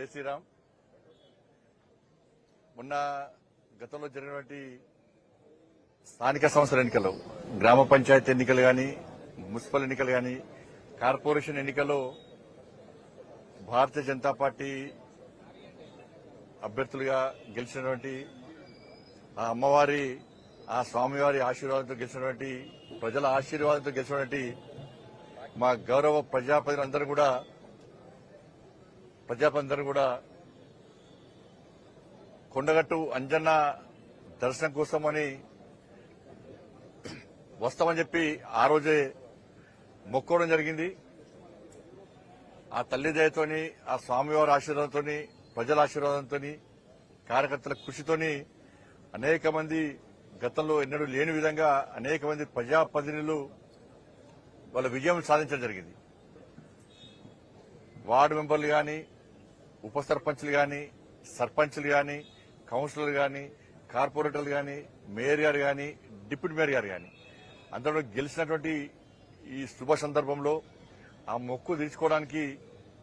జై శ్రీరామ్. మొన్న గతంలో జరిగినటువంటి స్థానిక సంస్థల ఎన్నికల్లో గ్రామ పంచాయతీ ఎన్నికలు కానీ, మున్సిపల్ ఎన్నికలు కానీ, కార్పొరేషన్ ఎన్నికల్లో భారతీయ జనతా పార్టీ అభ్యర్థులుగా గెలిచినటువంటి ఆ అమ్మవారి, ఆ స్వామివారి ఆశీర్వాదంతో గెలిచినటువంటి, ప్రజల ఆశీర్వాదంతో గెలిచినటువంటి మా గౌరవ ప్రజాప్రతినిధులందరూ కూడా కొండగట్టు అంజన్న దర్శనం కోసమని వస్తామని చెప్పి ఆ రోజే మొక్కోవడం జరిగింది. ఆ తల్లి దయతోని, ఆ స్వామివారి ఆశీర్వాదంతో, ప్రజల ఆశీర్వాదంతో, కార్యకర్తల కృషితోని అనేక మంది, గతంలో ఎన్నడూ లేని విధంగా అనేక మంది ప్రజాప్రతినిధులు వాళ్ళ విజయం సాధించడం జరిగింది. వార్డు మెంబర్లు కానీ, ఉప సర్పంచ్లు కానీ, సర్పంచ్లు కానీ, కౌన్సిలర్లు కానీ, కార్పొరేటర్లు కానీ, మేయర్ గారు కానీ, డిప్యూటీ మేయర్ గారు కానీ అందరూ గెలిచినటువంటి ఈ శుభ సందర్భంలో ఆ మొక్కు తీర్చుకోవడానికి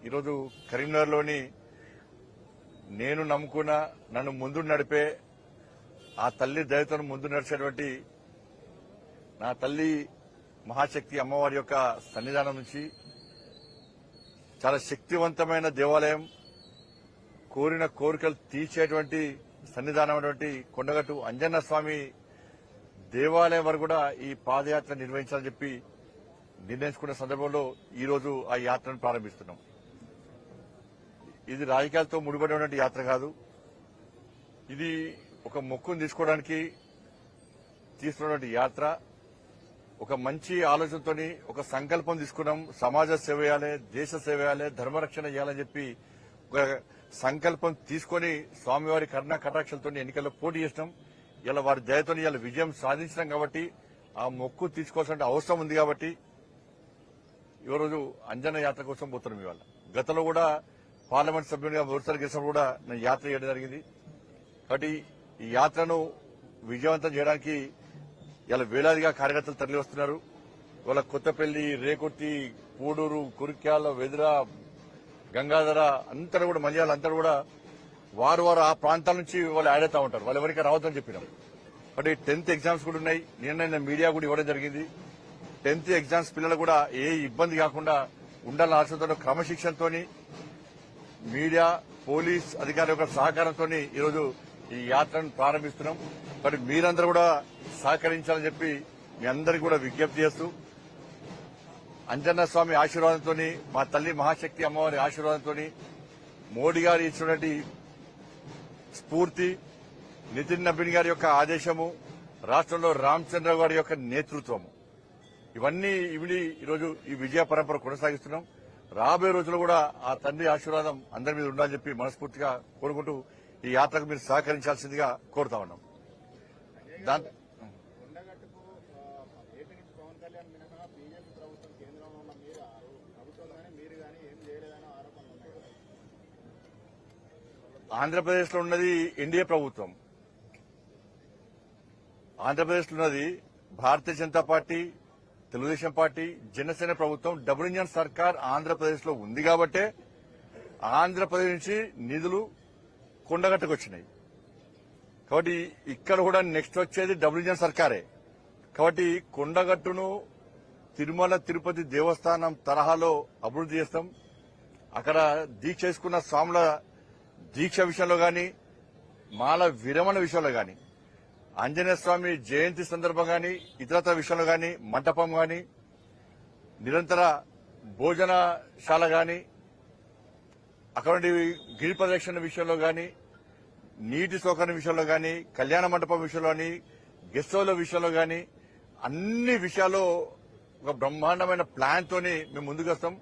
ఈరోజు కరీంనగర్లోని నేను నమ్ముకున్న, నన్ను ముందు నడిపే, ఆ తల్లి దయతో ముందు నడిచేటువంటి నా తల్లి మహాశక్తి అమ్మవారి యొక్క సన్నిధానం నుంచి చాలా శక్తివంతమైన దేవాలయం, కోరిన కోరికలు తీర్చేటువంటి సన్నిధానమైనటువంటి కొండగట్టు అంజన్న స్వామి దేవాలయం వరకు కూడా ఈ పాదయాత్ర నిర్వహించాలని చెప్పి నిర్ణయించుకున్న సందర్భంలో ఈ రోజు ఆ యాత్రను ప్రారంభిస్తున్నాం. ఇది రాజకీయాలతో ముడిపడినటువంటి యాత్ర కాదు. ఇది ఒక మొక్కును తీసుకోవడానికి తీసుకున్నటువంటి యాత్ర. ఒక మంచి ఆలోచనతోని ఒక సంకల్పం తీసుకున్నాం. సమాజ సేవ చేయాలి, దేశ సేవ చేయాలి, ధర్మరక్షణ చేయాలని చెప్పి ఒక సంకల్పం తీసుకుని స్వామివారి కరుణా కటాక్షలతో ఎన్నికల్లో పోటీ చేసినాం. ఇలా వారి దయతో ఇలా విజయం సాధించినాం కాబట్టి, ఆ మొక్కు తీసుకోవాల్సిన అవసరం ఉంది కాబట్టి ఈరోజు అంజన్న యాత్ర కోసం పోతున్నాం. ఇవాళ గతంలో కూడా పార్లమెంట్ సభ్యునిగా మొదటిసారి గెలిచినప్పుడు కూడా నేను యాత్ర చేయడం జరిగింది. కాబట్టి ఈ యాత్రను విజయవంతం చేయడానికి ఇలా వేలాదిగా కార్యకర్తలు తరలి వస్తున్నారు. ఇవాళ కొత్తపల్లి, రేకుర్తి, పూడూరు, కురిక్యాల, వెదుర, గంగాధర అంతా కూడా, మంజాల అంతా కూడా వారు ఆ ప్రాంతాల నుంచి వాళ్ళు యాడ్ అవుతా ఉంటారు. వాళ్ళు ఎవరికి రావద్దని చెప్పినాం. బట్ 10th ఎగ్జామ్స్ కూడా ఉన్నాయి. నిన్న మీడియా కూడా ఇవ్వడం జరిగింది. 10th ఎగ్జామ్స్ పిల్లలు కూడా ఏ ఇబ్బంది కాకుండా ఉండాలని ఆశతో, క్రమశిక్షణతో, మీడియా, పోలీస్ అధికారుల యొక్క సహకారంతో ఈరోజు ఈ యాత్రను ప్రారంభిస్తున్నాం. మరి మీరందరూ కూడా సహకరించాలని చెప్పి మీ అందరికీ కూడా విజ్ఞప్తి చేస్తూ, అంజన్న స్వామి ఆశీర్వాదంతో, మా తల్లి మహాశక్తి అమ్మవారి ఆశీర్వాదంతో, మోడీ గారు ఇచ్చినటువంటి స్ఫూర్తి, నితిన్ నబీన్ గారి యొక్క ఆదేశము, రాష్ట్రంలో రామచంద్ర గారి యొక్క నేతృత్వము, ఇవన్నీ ఈరోజు ఈ విజయ పరంపర కొనసాగిస్తున్నాం. రాబోయే రోజుల్లో కూడా ఆ తండ్రి ఆశీర్వాదం అందరి మీద ఉండాలని చెప్పి మనస్ఫూర్తిగా కోరుకుంటూ ఈ యాత్రకు మీరు సహకరించాల్సిందిగా కోరుతా ఉన్నాం. ఆంధ్రప్రదేశ్ లో ఉన్నది ఎన్డీఏ ప్రభుత్వం. ఆంధ్రప్రదేశ్ లో ఉన్నది భారతీయ జనతా పార్టీ, తెలుగుదేశం పార్టీ, జనసేన ప్రభుత్వం. డబుల్ ఇంజన్ సర్కార్ ఆంధ్రప్రదేశ్ లో ఉంది కాబట్టే ఆంధ్రప్రదేశ్ నుంచి నిధులు కొండగట్టుకు వచ్చినాయి. కాబట్టి ఇక్కడ కూడా నెక్స్ట్ వచ్చేది డబుల్ ఇంజన్ సర్కారే. కాబట్టి కొండగట్టును తిరుమల తిరుపతి దేవస్థానం తరహాలో అభివృద్ది చేస్తాం. అక్కడ దీక్ష చేసుకున్న స్వాముల దీక్ష విషయంలో గాని, మాల విరమణ విషయంలో గాని, ఆంజనేయ స్వామి జయంతి సందర్భంగా గాని, ఇతరత్ర విషయంలో గాని, మంటపం గాని, నిరంతర భోజనశాల గాని, అక్కడ గిరి ప్రదక్షిణ విషయంలో గాని, నీటి సౌకర్యం విషయంలో గాని, కళ్యాణ మండపం విషయంలో గాని, గెస్ట్ హౌస్ల విషయంలో గాని, అన్ని విషయాల్లో ఒక బ్రహ్మాండమైన ప్లాన్ తోని మేము ముందుకు వస్తాం.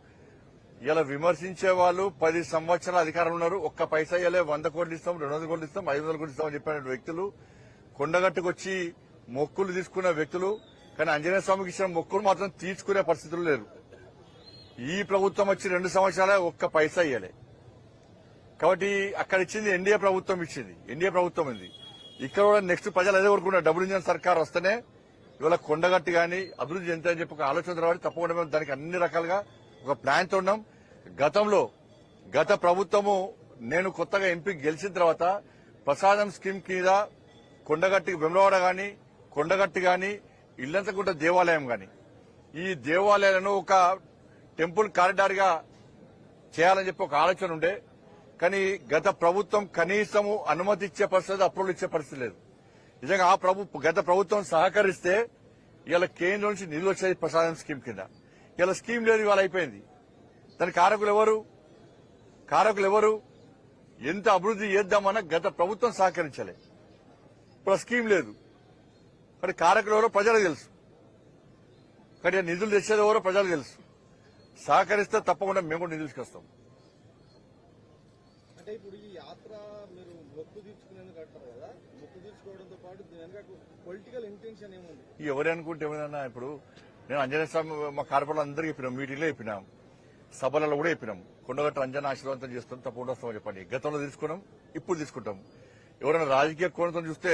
ఇలా విమర్శించే వాళ్ళు 10 సంవత్సరాల అధికారంలో ఉన్నారు. ఒక్క పైసా ఇవ్వలే, 100 కోట్లు ఇస్తాం, 200 కోట్లు ఇస్తాం, 500 కోట్లు ఇస్తామని చెప్పిన వ్యక్తులు, కొండగట్టుకు వచ్చి మొక్కులు తీసుకున్న వ్యక్తులు, కానీ ఆంజనేయ స్వామికి ఇచ్చిన మొక్కులు మాత్రం తీర్చుకునే పరిస్థితులు లేరు. ఈ ప్రభుత్వం వచ్చి 2 సంవత్సరాలే ఒక్క పైసా ఇవ్వలే. కాబట్టి అక్కడ ఇచ్చింది ఎన్డీఏ ప్రభుత్వం ఇచ్చింది, ఎన్డీఏ ప్రభుత్వం ఉంది. ఇక్కడ కూడా నెక్స్ట్ ప్రజలు అదే కోరుకున్నారు, డబుల్ ఇంజన్ సర్కార్ వస్తేనే ఇవాళ కొండగట్టు గాని అభివృద్ధి చెందుతాయని చెప్పి ఒక ఆలోచన రావాలి. తప్పకుండా మేము దానికి అన్ని రకాలుగా ఒక ప్లాన్ తో ఉన్నాం. గత ప్రభుత్వము నేను కొత్తగా ఎంపీ గెలిచిన తర్వాత ప్రసాదం స్కీమ్ కింద కొండగట్టి వెమ్లవాడ గాని కొండగట్టి గాని ఇల్లంతకుంట దేవాలయం గాని ఈ దేవాలయాలను ఒక టెంపుల్ కారిడార్ గా చేయాలని చెప్పి ఒక ఆలోచన ఉండే. కానీ గత ప్రభుత్వం కనీసము అనుమతి ఇచ్చే పరిస్థితి, అప్రూవల్ ఇచ్చే పరిస్థితి లేదు. నిజంగా గత ప్రభుత్వం సహకరిస్తే ఇవాళ కేంద్రం నుంచి నిధులు వచ్చేది ప్రసాదం స్కీమ్ కింద. ఇలా స్కీమ్ లేదు, ఇవాళ అయిపోయింది. దాని కారకులు ఎవరు? ఎంత అభివృద్ధి చేద్దామన్నా గత ప్రభుత్వం సహకరించలే. ఇప్పుడు స్కీమ్ లేదు. మరి కారకులు ఎవరో ప్రజలకు తెలుసు, కానీ నిధులు తెచ్చేది ఎవరో ప్రజలకు తెలుసు. సహకరిస్తే తప్పకుండా మేము కూడా నిధులు తీసుకొస్తాం. అంటే ఇప్పుడు ఈ యాత్ర మీరు మొక్కు తీర్చుకునేందుకు అంటారు కదా, మొక్కు తీర్చుకోవడంతో పాటు పొలిటికల్ ఇంటెన్షన్ ఏముంది? ఎవరు అనుకుంటే ఏమైనా ఇప్పుడు నేను అంజనేయ స్వామి మా కార్పొరేట్లు అందరికీ చెప్పినాం, మీటింగ్ లో చెప్పినాం, సభలలో కూడా చెప్పినాం. కొండగట్టు అంజన ఆశీర్వాదం చేస్తాం, తప్పకుండా వస్తామని చెప్పండి. గతంలో తీసుకున్నాం, ఇప్పుడు తీసుకుంటాం. ఎవరైనా రాజకీయ కోణంతో చూస్తే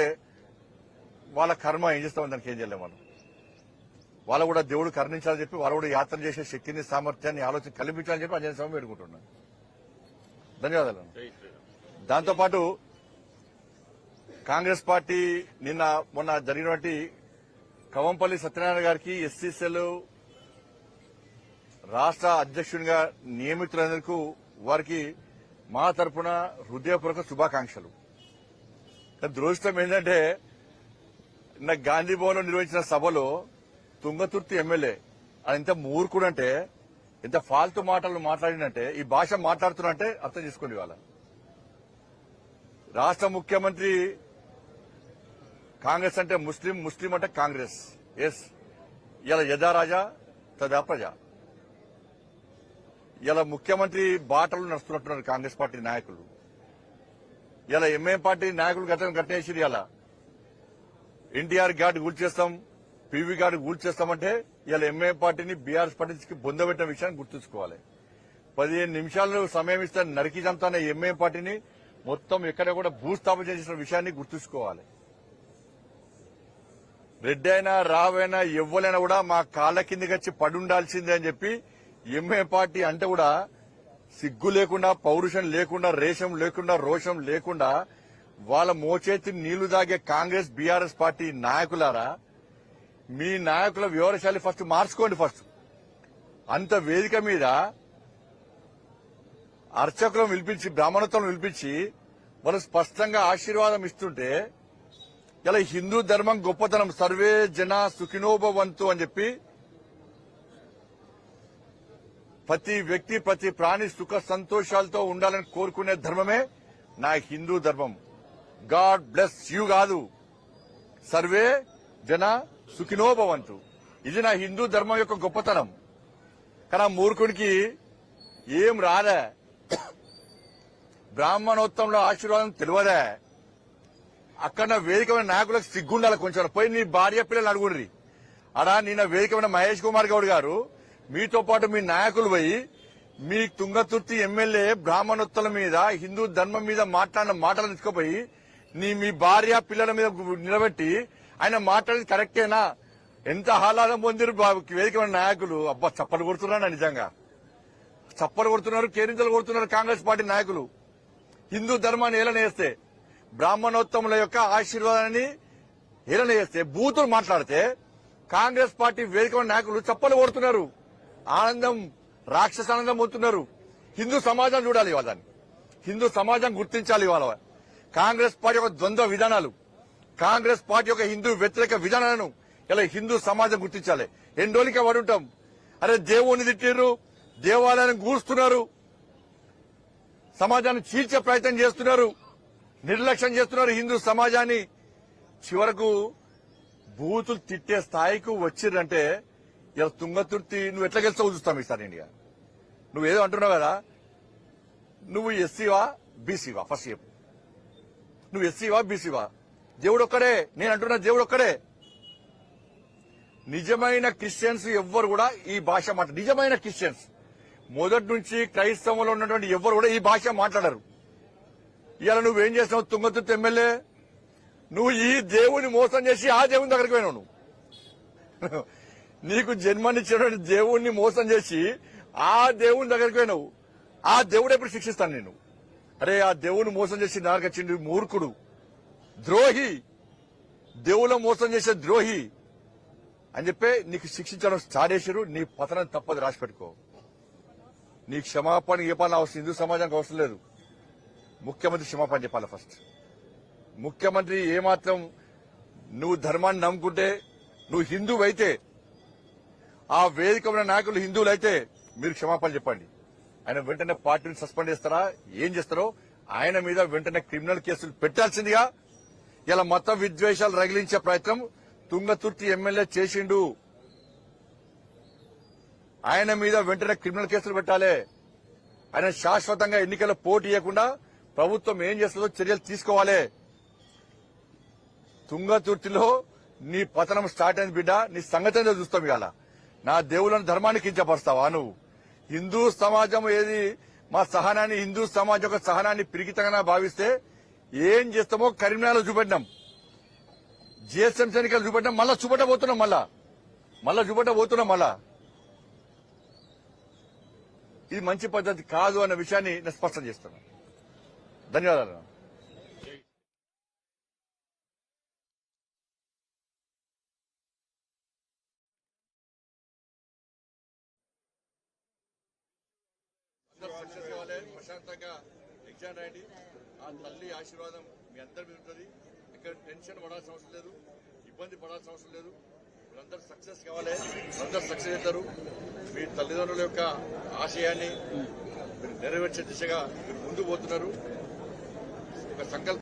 వాళ్ళ కర్మ ఏం చేస్తామని దానికి ఏం చేయలేము మనం. వాళ్ళు కూడా దేవుడు కరుణించాలని చెప్పి వాళ్ళు కూడా యాత్ర చేసే శక్తిని, సామర్థ్యాన్ని, ఆలోచన కల్పించాలని చెప్పి అంజనేయ స్వామి వేడుకుంటున్నాను. ధన్యవాదాలు. దాంతోపాటు కాంగ్రెస్ పార్టీ మొన్న జరిగినటువంటి కవంపల్లి సత్యనారాయణ గారికి ఎస్సీసీఎల్ రాష్ట్ర అధ్యక్షునిగా నియమితులందుకు వారికి మా తరఫున హృదయపూర్వక శుభాకాంక్షలు. దురదృష్టం ఏంటంటే నిన్న గాంధీ భవన్ లో నిర్వహించిన సభలో తుంగతుర్తి ఎమ్మెల్యే అది ఎంత మూర్ఖుడంటే, ఎంత ఫాల్తు మాటలు మాట్లాడినంటే, ఈ భాష మాట్లాడుతున్నంటే అర్థం చేసుకోండి. వాళ్ళ రాష్ట్ర ముఖ్యమంత్రి కాంగ్రెస్ అంటే ముస్లిం, ముస్లిం అంటే కాంగ్రెస్. ఎస్, ఇలా యథా రాజా తదా ప్రజ. ఇలా ముఖ్యమంత్రి బాటలు నడుస్తున్నట్టున్నారు కాంగ్రెస్ పార్టీ నాయకులు. ఇలా ఎంఐఎం పార్టీ నాయకులు గట్టేసి ఇలా ఎన్టీఆర్ గార్డు కూల్చేస్తాం, పీవీ గార్డు కూల్చేస్తామంటే ఇలా ఎంఐఎం పార్టీని బీఆర్ఎస్ పార్టీకి బొందబెట్టిన విషయాన్ని గుర్తుంచుకోవాలి. 15 నిమిషాలు సమయం ఇస్తే నరికి చంపుతానే ఎంఐఎం పార్టీని మొత్తం ఎక్కడ కూడా భూస్థాపన చేసిన విషయాన్ని గుర్తుంచుకోవాలి. రెడ్డి అయినా రావైనా ఎవ్వలైనా కూడా మా కాళ్ల కిందకి వచ్చి పడుండాల్సిందే అని చెప్పి ఎంఐఎం పార్టీ అంటే కూడా సిగ్గు లేకుండా, పౌరుషం లేకుండా, రేషం లేకుండా, రోషం లేకుండా వాళ్ళ మోచేతి నీళ్లు దాగే కాంగ్రెస్ బీఆర్ఎస్ పార్టీ నాయకులారా, మీ నాయకుల వివరశాలి ఫస్ట్ మార్చుకోండి. ఫస్ట్ అంత వేదిక మీద అర్చకులను పిలిపించి, బ్రాహ్మణత్వం పిలిపించి వాళ్ళు స్పష్టంగా ఆశీర్వాదం ఇస్తుంటే ఇలా హిందూ ధర్మం గొప్పతనం, సర్వే జన సుఖినోభవంతు అని చెప్పి ప్రతి వ్యక్తి, ప్రతి ప్రాణి సుఖ సంతోషాలతో ఉండాలని కోరుకునే ధర్మమే నా హిందూ ధర్మం. గాడ్ బ్లెస్ యూ కాదు, సర్వే జన సుఖినోభవంతు. ఇది నా హిందూ ధర్మం యొక్క గొప్పతనం. కానీ మూర్ఖునికి ఏం రాదే, బ్రాహ్మణోత్తంలో ఆశీర్వాదం తెలియదే. అక్కడ వేదికమైన నాయకులకు సిగ్గుండాలి కొంచెం. పోయి నీ భార్య పిల్లలు అడుగుండ్రి. అడా నిన్న వేదికమైన మహేష్ కుమార్ గౌడ్ గారు మీతో పాటు మీ నాయకులు పోయి మీ తుంగతుర్తి ఎమ్మెల్యే బ్రాహ్మణోత్తల మీద, హిందూ ధర్మం మీద మాట్లాడిన మాటలు తీసుకుపోయి మీ భార్య పిల్లల మీద నిలబెట్టి ఆయన మాట్లాడేది కరెక్టేనా? ఎంత ఆహ్లాదం పొందిరు వేదికమైన నాయకులు. అబ్బా, చప్పలు కొడుతున్నారు, నిజంగా చప్పలు కొడుతున్నారు, కేరింతలు కొడుతున్నారు కాంగ్రెస్ పార్టీ నాయకులు. హిందూ ధర్మాన్ని ఏలన చేస్తే, బ్రాహ్మణోత్తముల యొక్క ఆశీర్వాదాన్ని ఏలన చేస్తే, బూతులు మాట్లాడితే కాంగ్రెస్ పార్టీ వేదికమైన నాయకులు చప్పలు కొడుతున్నారు. ఆనందం, రాక్షస ఆనందం పొందుతున్నారు. హిందూ సమాజం చూడాలి ఇవాళ, దాన్ని హిందూ సమాజం గుర్తించాలి. ఇవాళ కాంగ్రెస్ పార్టీ యొక్క ద్వంద్వ విధానాలు, కాంగ్రెస్ పార్టీ యొక్క హిందూ వ్యతిరేక విధానాలను ఇలా హిందూ సమాజం గుర్తించాలి. ఎన్ని రోజులకే పడుంటాం? అరే దేవుణ్ణి తిట్టిర్రు, దేవాలయాన్ని గూస్తున్నారు, సమాజాన్ని చీల్చే ప్రయత్నం చేస్తున్నారు, నిర్లక్ష్యం చేస్తున్నారు హిందూ సమాజాన్ని. చివరకు బూతులు తిట్టే స్థాయికి వచ్చిర్రంటే ఇలా తుంగతుర్తి నువ్వు ఎట్లా గెలుస్తావు చూస్తాం ఈసారి ఇండియా. నువ్వేదో అంటున్నావు కదా, నువ్వు ఎస్సీవా బీసీవా? ఫస్ట్ చెప్పు, నువ్వు ఎస్సీవా బీసీవా? దేవుడు ఒక్కడే. నేను అంటున్నా దేవుడు ఒక్కడే. నిజమైన క్రిస్టియన్స్ ఎవ్వరు కూడా ఈ భాష మాట్లాడరు. నిజమైన క్రిస్టియన్స్ మొదటి నుంచి క్రైస్తవంలో ఉన్నటువంటి ఎవ్వరు కూడా ఈ భాష మాట్లాడరు. ఇవాళ నువ్వేం చేస్తున్నావు తుంగతుర్తి ఎమ్మెల్యే? నువ్వు ఈ దేవుని మోసం చేసి ఆ దేవుని దగ్గరికి పోయినావు. నువ్వు నీకు జన్మనిచ్చినటువంటి దేవుణ్ణి మోసం చేసి ఆ దేవుని దగ్గరికి పోయినావు. ఆ దేవుడు ఎప్పుడు శిక్షిస్తాను నేను? అరే ఆ దేవుని మోసం చేసి నారకొచ్చిండు మూర్ఖుడు, ద్రోహి, దేవుళ్ళ మోసం చేసే ద్రోహి అని చెప్పి నీకు శిక్షించడం స్టార్ట్ చేశారు. నీ పతనం తప్పదు, రాసి పెట్టుకో. నీ క్షమాపణ చెప్పాలని అవసరం హిందూ సమాజానికి అవసరం లేదు. ముఖ్యమంత్రి క్షమాపణ చెప్పాలి ఫస్ట్. ముఖ్యమంత్రి ఏమాత్రం నువ్వు ధర్మాన్ని నమ్ముకుంటే, నువ్వు హిందువు అయితే, ఆ వేదిక ఉన్న నాయకులు హిందువులు అయితే మీరు క్షమాపణ చెప్పండి. ఆయన వెంటనే పార్టీని సస్పెండ్ చేస్తారా, ఏం చేస్తారో ఆయన మీద వెంటనే క్రిమినల్ కేసులు పెట్టాల్సిందిగా ఇలా మత విద్వేషాలు రగిలించే ప్రయత్నం తుంగతుర్తి ఎమ్మెల్యే చేసిండు. ఆయన మీద వెంటనే క్రిమినల్ కేసులు పెట్టాలి. ఆయన శాశ్వతంగా ఎన్నికల్లో పోటీ ఇవ్వకుండా ప్రభుత్వం ఏం చేస్తుందో చర్యలు తీసుకోవాలి. తుంగతుర్తిలో నీ పతనం స్టార్ట్ అయింది బిడ్డ, నీ సంగతి ఏదో చూస్తాం. ఇవాళ నా దేవుళ్ళని ధర్మాన్ని కించపరుస్తావా నువ్వు? హిందూ సమాజం ఏది మా సహనాన్ని, హిందూ సమాజం యొక్క సహనాన్ని పిరికితంగా భావిస్తే ఏం చేస్తామో కరీంనగర్లో చూపెట్టినాం, జిఎస్ఎంసీ ఎన్నికలు చూపెట్టినాం, మళ్ళా చూపెట్టబోతున్నాం, మళ్ళా చూపెట్టబోతున్నాం. ఇది మంచి పద్ధతి కాదు అన్న విషయాన్ని నేను స్పష్టం చేస్తున్నాను. ధన్యవాదాలు. సక్సెస్ కావాలి, ప్రశాంతంగా ఎగ్జామ్ రాయండి. ఆ తల్లి ఆశీర్వాదం మీ అందరి మీద ఉంటుంది. ఇక్కడ టెన్షన్ పడాల్సిన అవసరం లేదు, ఇబ్బంది పడాల్సిన అవసరం లేదు. మీరందరూ సక్సెస్ కావాలి, అందరూ సక్సెస్ అవుతారు. మీ తల్లిదండ్రుల యొక్క ఆశయాన్ని మీరు నెరవేర్చే దిశగా మీరు ముందుకు పోతున్నారు. ఒక సంకల్పం